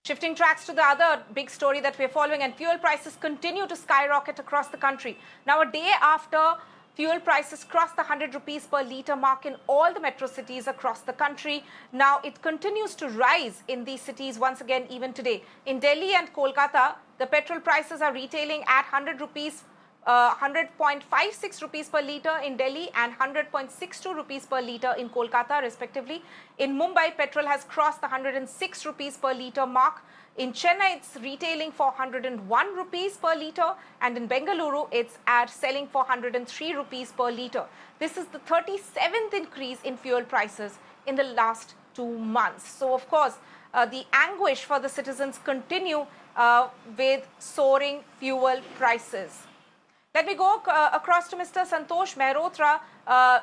Shifting tracks to the other big story that we're following, and fuel prices continue to skyrocket across the country. Now, a day after fuel prices crossed the 100 rupees per litre mark in all the metro cities across the country, now it continues to rise in these cities once again even today. In Delhi and Kolkata, the petrol prices are retailing at 100.56 rupees per litre in Delhi and 100.62 rupees per litre in Kolkata, respectively. In Mumbai, petrol has crossed the 106 rupees per litre mark. In Chennai, it's retailing for 101 rupees per litre, and in Bengaluru, it's selling for 103 rupees per litre. This is the 37th increase in fuel prices in the last 2 months. So, of course, the anguish for the citizens continue with soaring fuel prices. Let me go across to Mr. Santosh Mehrotra,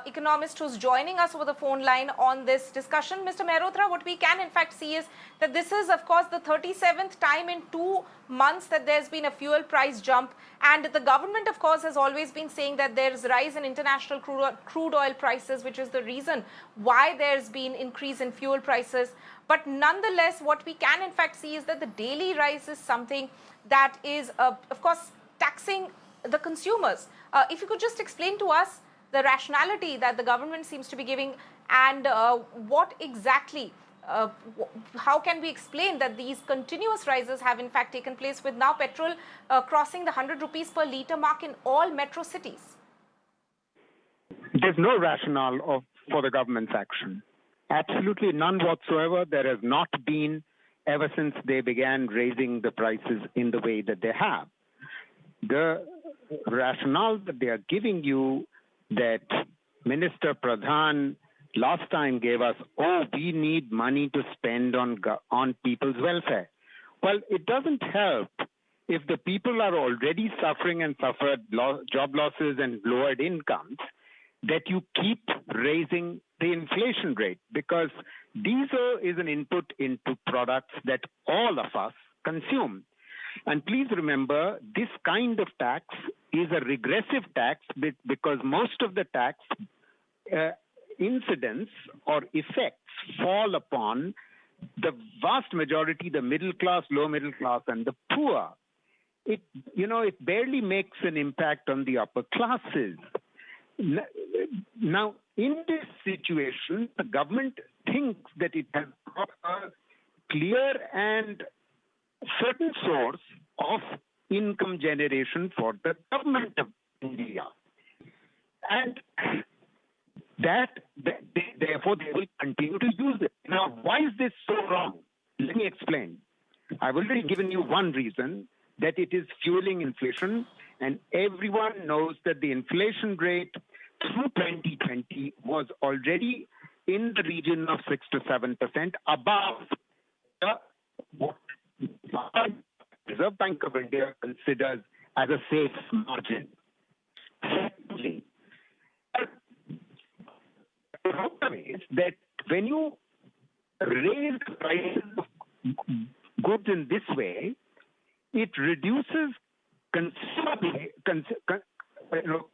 economist who's joining us over the phone line on this discussion. Mr. Mehrotra, what we can in fact see is that this is, of course, the 37th time in 2 months that there's been a fuel price jump. And the government, of course, has always been saying that there's a rise in international crude oil prices, which is the reason why there's been increase in fuel prices. But nonetheless, what we can in fact see is that the daily rise is something that is, of course, taxing the consumers. If you could just explain to us the rationality that the government seems to be giving, and what exactly, how can we explain that these continuous rises have in fact taken place, with now petrol crossing the 100 rupees per litre mark in all metro cities? There's no rationale for the government's action. Absolutely none whatsoever. There has not been ever since they began raising the prices in the way that they have. The rationale that they are giving you, that Minister Pradhan last time gave us, we need money to spend on people's welfare. Well, it doesn't help if the people are already suffering and suffered job losses and lowered incomes, that you keep raising the inflation rate, because diesel is an input into products that all of us consume. And please remember, this kind of tax is a regressive tax because most of the tax incidents or effects fall upon the vast majority, the middle class, low middle class, and the poor. It barely makes an impact on the upper classes. Now, in this situation, the government thinks that it has got a clear and certain source of income generation for the government of India. And therefore, they will continue to use it. Now, why is this so wrong? Let me explain. I've already given you one reason, that it is fueling inflation, and everyone knows that the inflation rate through 2020 was already in the region of 6 to 7% above what the Reserve Bank of India considers as a safe margin. Secondly, the problem is that when you raise the prices of goods in this way, it reduces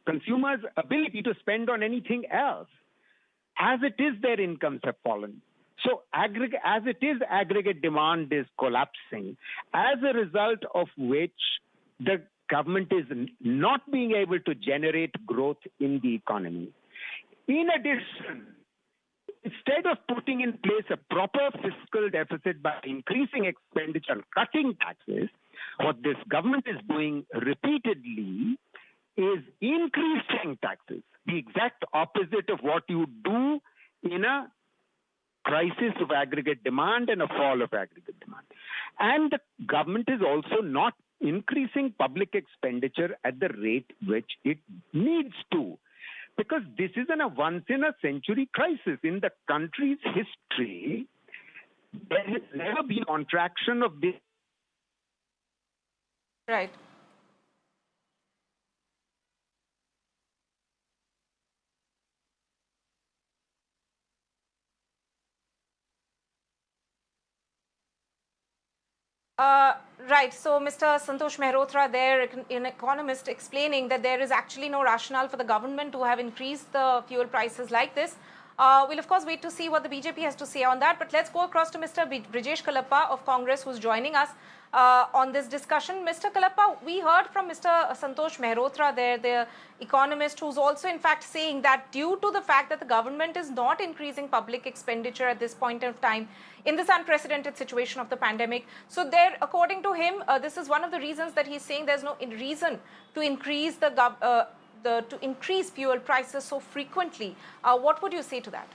consumers' ability to spend on anything else. As it is, their incomes have fallen. So as it is, aggregate demand is collapsing, as a result of which the government is not being able to generate growth in the economy. In addition, instead of putting in place a proper fiscal deficit by increasing expenditure and cutting taxes, what this government is doing repeatedly is increasing taxes, the exact opposite of what you do in a crisis of aggregate demand and a fall of aggregate demand. And the government is also not increasing public expenditure at the rate which it needs to, because this is a once-in-a-century crisis. In the country's history, there has never been contraction of this. Right. Right. So, Mr. Santosh Mehrotra there, an economist, explaining that there is actually no rationale for the government to have increased the fuel prices like this. We'll of course wait to see what the BJP has to say on that. But let's go across to Mr. Brijesh Goyal of Congress, who's joining us on this discussion. Mr. Goyal, we heard from Mr. Santosh Mehrotra there, the economist, who's also in fact saying that due to the fact that the government is not increasing public expenditure at this point of time in this unprecedented situation of the pandemic. So there, according to him, this is one of the reasons that he's saying there's no reason to increase to increase fuel prices so frequently. What would you say to that?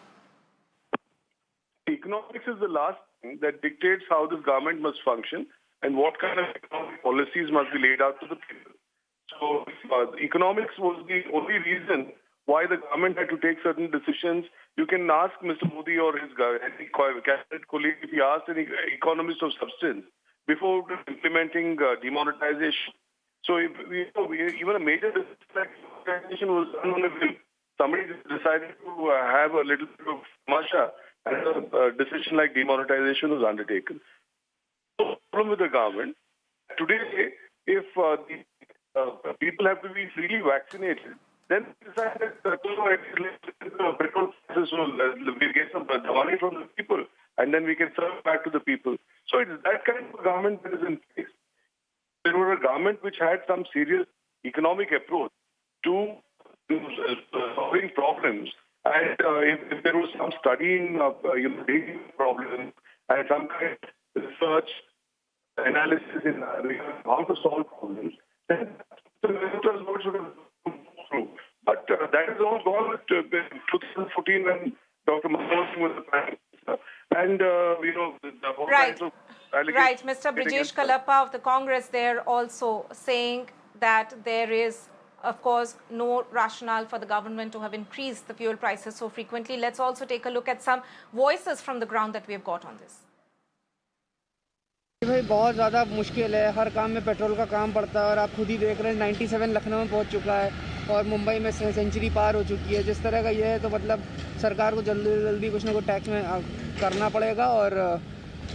Economics is the last thing that dictates how this government must function and what kind of economic policies must be laid out to the people. So economics was the only reason why the government had to take certain decisions. You can ask Mr. Modi or his cabinet colleague if he asked any economist of substance before implementing demonetization. So even a major demonetization was done on a whim. Somebody decided to have a little bit of masha, and a decision like demonetization was undertaken. The problem with the government today, if the people have to be freely vaccinated, then we decided that petrol prices will get some money from the people, and then we can serve back to the people. So it's that kind of government that is in place. There was a government which had some serious economic approach to solving problems, and if there was some studying of daily problems and some kind of research analysis in how to solve problems, then the ministers should have gone through. But that is all gone with 2014 when Dr. Manmohan was the Prime Minister, and the whole right. kinds of Right, Mr. Brijesh Goyal of the Congress there also saying that there is, of course, no rationale for the government to have increased the fuel prices so frequently. Let's also take a look at some voices from the ground that we have got on this. भाई बहुत ज़्यादा मुश्किल है, हर काम में petrol का काम पड़ता है और आप खुद ही देख रहे हैं 97 लखनऊ में पहुंच चुका है और मुंबई में सेंचुरी पार हो चुकी है। जिस तरह का ये है तो मतलब सरकार को जल्दी कुछ ना कुछ टैक्स में करना पड़ेगा और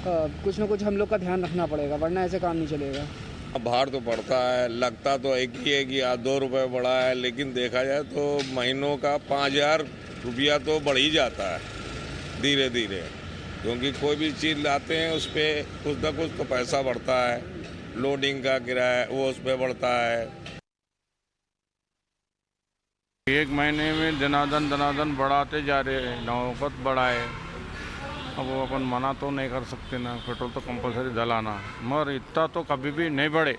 कुछ ना कुछ हम लोग का ध्यान रखना पड़ेगा, वरना ऐसे काम नहीं चलेगा। भार तो पड़ता है, लगता तो एक ही है कि 2 रुपये बढ़ा है, लेकिन देखा जाए तो महीनों का 5,000 रुपया तो बढ़ ही जाता है धीरे धीरे, क्योंकि कोई भी चीज़ लाते हैं उस पर कुछ ना कुछ तो पैसा बढ़ता है, लोडिंग का किराया वो उस पर बढ़ता है। एक महीने में दनादन बढ़ाते जा रहे हैं, नौबत बढ़ाए। अब वो अपन मना तो नहीं कर सकते ना, पेट्रोल तो कंपलसरी डलाना, मगर इतना तो कभी भी नहीं बढ़े।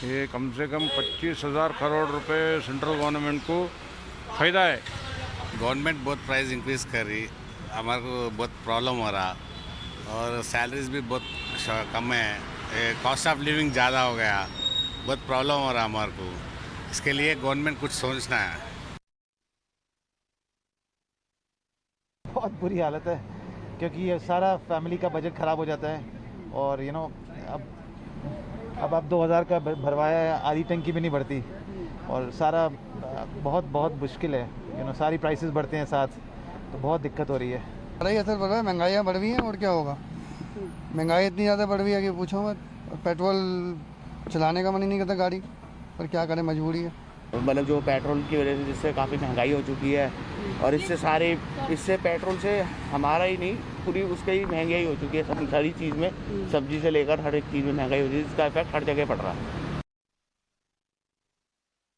ये कम से कम 25,000 करोड़ रुपए सेंट्रल गवर्नमेंट को फ़ायदा है। गवर्नमेंट बहुत प्राइस इंक्रीज़ कर रही, हमारे को बहुत प्रॉब्लम हो रहा और सैलरीज भी बहुत कम है, कॉस्ट ऑफ लिविंग ज़्यादा हो गया, बहुत प्रॉब्लम हो रहा हमारे को। इसके लिए गवर्नमेंट कुछ सोचना है। बहुत बुरी हालत है क्योंकि ये सारा फैमिली का बजट ख़राब हो जाता है और अब आप 2,000 का भरवाया है, आधी टंकी भी नहीं बढ़ती और सारा बहुत मुश्किल है। सारी प्राइसेस बढ़ते हैं साथ, तो बहुत दिक्कत हो रही है। बड़ा ही असर पड़ रहा है, महंगाइयाँ बढ़ गई हैं और क्या होगा। महंगाई इतनी ज़्यादा बढ़ गई है कि पूछो मत, पेट्रोल चलाने का मन ही नहीं करता गाड़ी, पर क्या करें, मजबूरी है। मतलब जो पेट्रोल की वजह से जिससे काफ़ी महंगाई हो चुकी है और इससे पेट्रोल से हमारा ही नहीं पूरी उसकी ही महंगाई हो चुकी है, सारी चीज़ में, सब्जी से लेकर हर एक चीज़ में महंगाई हो चुकी है, जिसका इफेक्ट हर जगह पड़ रहा है।